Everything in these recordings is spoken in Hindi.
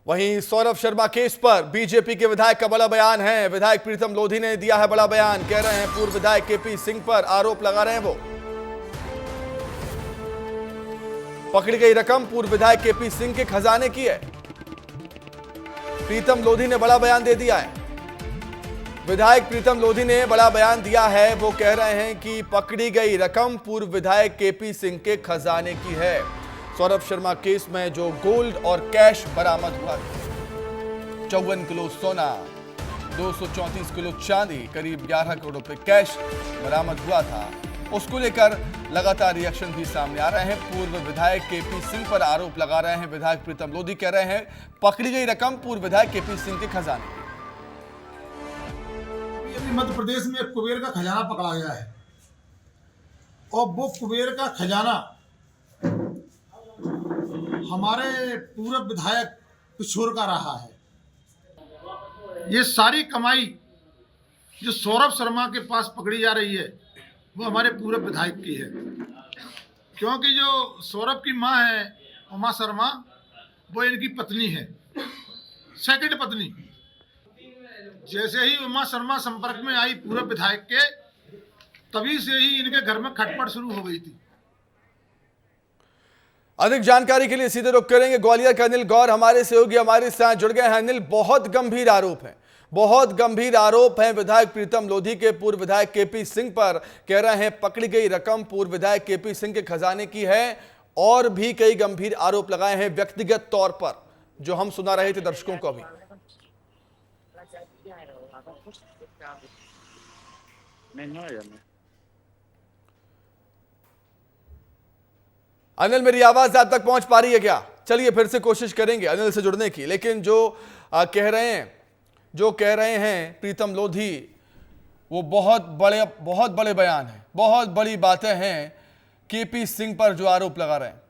वहीं सौरभ शर्मा केस पर बीजेपी के विधायक का बड़ा बयान है। विधायक प्रीतम लोधी ने दिया है बड़ा बयान। कह रहे हैं पूर्व विधायक केपी सिंह पर आरोप लगा रहे हैं वो। पकड़ी गई रकम पूर्व विधायक केपी सिंह के खजाने की है। प्रीतम लोधी ने बड़ा बयान दे दिया है। विधायक प्रीतम लोधी ने बड़ा बयान दिया है। वो कह रहे हैं कि पकड़ी गई रकम पूर्व विधायक केपी सिंह के खजाने की है। सौरभ शर्मा केस में जो गोल्ड और कैश बरामद हुआ, 54 किलो सोना, 234 किलो चांदी, करीब 11 करोड़ रुपए कैश बरामद हुआ था, उसको लेकर लगातार रिएक्शन भी सामने आ रहे हैं। पूर्व विधायक केपी सिंह पर आरोप लगा रहे हैं विधायक प्रीतम लोधी। कह रहे हैं पकड़ी गई रकम पूर्व विधायक केपी सिंह के खजाने की। मध्य प्रदेश में कुबेर का खजाना पकड़ा गया है और वो कुबेर का खजाना हमारे पूर्व विधायक किशोर का रहा है। ये सारी कमाई जो सौरभ शर्मा के पास पकड़ी जा रही है वो हमारे पूर्व विधायक की है, क्योंकि जो सौरभ की मां है उमा शर्मा, वो इनकी पत्नी है, सेकंड पत्नी। जैसे ही उमा शर्मा संपर्क में आई पूर्व विधायक के, तभी से ही इनके घर में खटपट शुरू हो गई थी। अधिक जानकारी के लिए सीधे रुख करेंगे ग्वालियर का अनिल गौर हमारे सहयोगी हमारे साथ जुड़ गए हैं। अनिल, बहुत गंभीर आरोप है, बहुत गंभीर आरोप है विधायक प्रीतम लोधी के पूर्व विधायक केपी सिंह पर। कह रहे हैं पकड़ी गई रकम पूर्व विधायक केपी सिंह के खजाने की है और भी कई गंभीर आरोप लगाए हैं व्यक्तिगत तौर पर, जो हम सुना रहे थे दर्शकों को अभी। अनिल, मेरी आवाज आप तक पहुंच पा रही है क्या? चलिए फिर से कोशिश करेंगे अनिल से जुड़ने की। लेकिन जो कह रहे हैं प्रीतम लोधी, वो बहुत बड़े बयान हैं, बहुत बड़ी बातें हैं केपी सिंह पर जो आरोप लगा रहे हैं।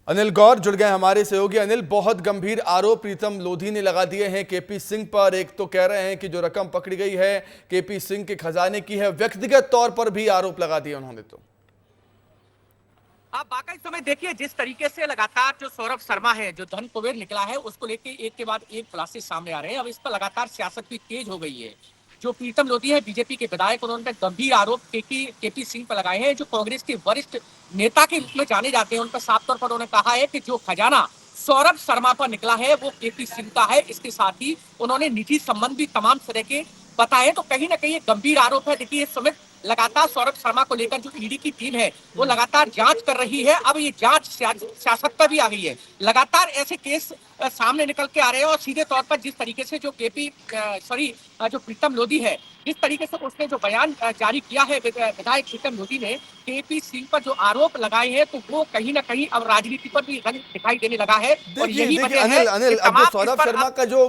अनिल गौर जुड़ गए हमारे सहयोगी। अनिल, बहुत गंभीर आरोप प्रीतम लोधी ने लगा दिए हैं केपी सिंह पर। एक तो कह रहे हैं कि जो रकम पकड़ी गई है केपी सिंह के खजाने की है, व्यक्तिगत तौर पर भी आरोप लगा दिए उन्होंने। तो आप बाकायदा समय देखिए जिस तरीके से लगातार जो सौरभ शर्मा है, जो धन कुबेर निकला है, उसको लेके एक के बाद एक खुलासे सामने आ रहे हैं। अब इस पर लगातार सियासत भी तेज हो गई है। जो प्रीतम लोधी है बीजेपी के विधायक, उन्होंने गंभीर आरोप केपी सिंह पर लगाए हैं, जो कांग्रेस के वरिष्ठ नेता के रूप में जाने जाते हैं। उन पर साफ तौर पर उन्होंने कहा है कि जो खजाना सौरभ शर्मा पर निकला है वो केपी सिंह का है। इसके साथ ही उन्होंने निजी संबंध भी तमाम तरह के बताए। तो कहीं ना कहीं गंभीर आरोप है। देखिए इस समय लगातार सौरभ शर्मा को लेकर जो ईडी की टीम है वो लगातार जांच कर रही है। अब ये जांच सियासत पर भी आ गई है। लगातार ऐसे केस सामने निकल के आ रहे हैं और सीधे तौर पर जिस तरीके से जो जो प्रीतम लोधी है, जिस तरीके से उसने जो बयान जारी किया है विधायक प्रीतम लोधी ने केपी सिंह पर जो आरोप लगाए हैं, तो वो कहीं ना कहीं अब राजनीति पर भी रंग दिखाई देने लगा है। और यही वजह है अनिल, अब जो सौरभ शर्मा का जो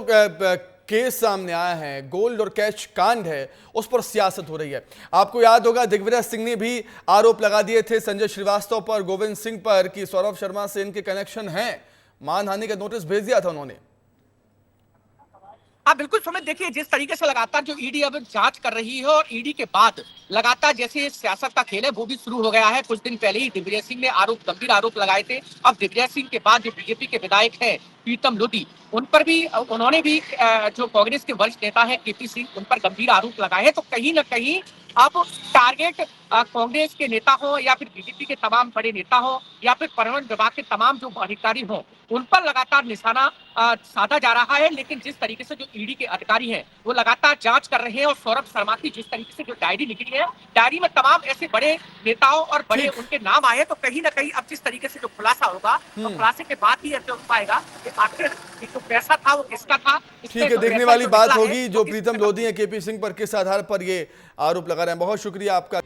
केस सामने आया है, गोल्ड और कैश कांड है, उस पर सियासत हो रही है। आपको याद होगा दिग्विजय सिंह ने भी आरोप लगा दिए थे संजय श्रीवास्तव पर, गोविंद सिंह पर, कि सौरभ शर्मा से इनके कनेक्शन हैं। मानहानि का नोटिस भेज दिया था उन्होंने। आप बिल्कुल समझ देखिए जिस तरीके से लगातार जो ईडी अब जांच कर रही है और ईडी के बाद लगातार जैसे सियासत का खेल है वो भी शुरू हो गया है। कुछ दिन पहले ही दिग्विजय सिंह ने गंभीर आरोप लगाए थे। अब दिग्विजय सिंह के बाद जो बीजेपी के विधायक है प्रीतम लोधी, उन पर भी उन्होंने भी जो कांग्रेस के वरिष्ठ नेता है केपी सिंह, उन पर गंभीर आरोप लगाए हैं। तो कहीं ना कहीं अब टारगेट कांग्रेस के नेता हो या फिर बीजेपी के तमाम बड़े नेता हो या फिर परिवहन विभाग के तमाम जो अधिकारी हो, उन पर लगातार निशाना साधा जा रहा है। लेकिन जिस तरीके से जो ईडी के अधिकारी हैं वो लगातार जांच कर रहे हैं और सौरभ शर्मा की जिस तरीके से जो डायरी निकली है, डायरी में तमाम ऐसे बड़े नेताओं और बड़े उनके नाम आए, तो कहीं ना कहीं अब जिस तरीके से जो खुलासा होगा, तो खुलासे के बाद ही ऐसे हो पाएगा कि आखिर जो पैसा था वो किसका था। ठीक है, देखने वाली बात होगी जो प्रीतम लोधी है केपी सिंह पर किस आधार पर ये आरोप लगा रहे हैं। बहुत शुक्रिया आपका।